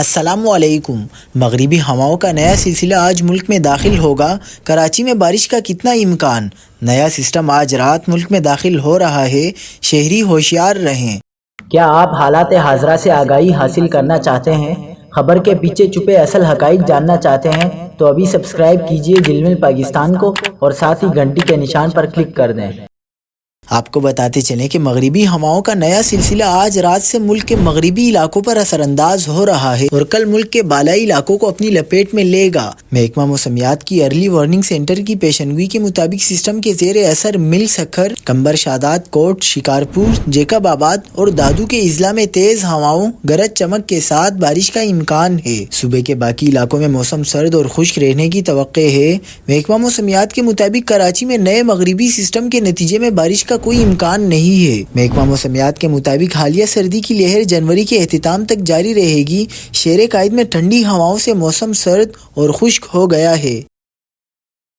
السلام علیکم۔ مغربی ہواؤں کا نیا سلسلہ آج ملک میں داخل ہوگا۔ کراچی میں بارش کا کتنا امکان؟ نیا سسٹم آج رات ملک میں داخل ہو رہا ہے، شہری ہوشیار رہیں۔ کیا آپ حالات حاضرہ سے آگاہی حاصل کرنا چاہتے ہیں؟ خبر کے پیچھے چھپے اصل حقائق جاننا چاہتے ہیں تو ابھی سبسکرائب کیجئے جلمل پاکستان کو اور ساتھ ہی گھنٹی کے نشان پر کلک کر دیں۔ آپ کو بتاتے چلیں کہ مغربی ہواؤں کا نیا سلسلہ آج رات سے ملک کے مغربی علاقوں پر اثر انداز ہو رہا ہے اور کل ملک کے بالائی علاقوں کو اپنی لپیٹ میں لے گا۔ محکمہ موسمیات کی ارلی وارننگ سینٹر کی پیشنگوئی کے مطابق سسٹم کے زیر اثر مل سکھر، کمبر شاداب، کوٹ، شکارپور، جیکب آباد اور دادو کے اضلاع میں تیز ہواؤں، گرج چمک کے ساتھ بارش کا امکان ہے۔ صوبے کے باقی علاقوں میں موسم سرد اور خشک رہنے کی توقع ہے۔ محکمہ موسمیات کے مطابق کراچی میں نئے مغربی سسٹم کے نتیجے میں بارش کا کوئی امکان نہیں ہے۔ محکمہ موسمیات کے مطابق حالیہ سردی کی لہر جنوری کے اختتام تک جاری رہے گی۔ شہر قائد میں ٹھنڈی ہواؤں سے موسم سرد اور خشک ہو گیا ہے۔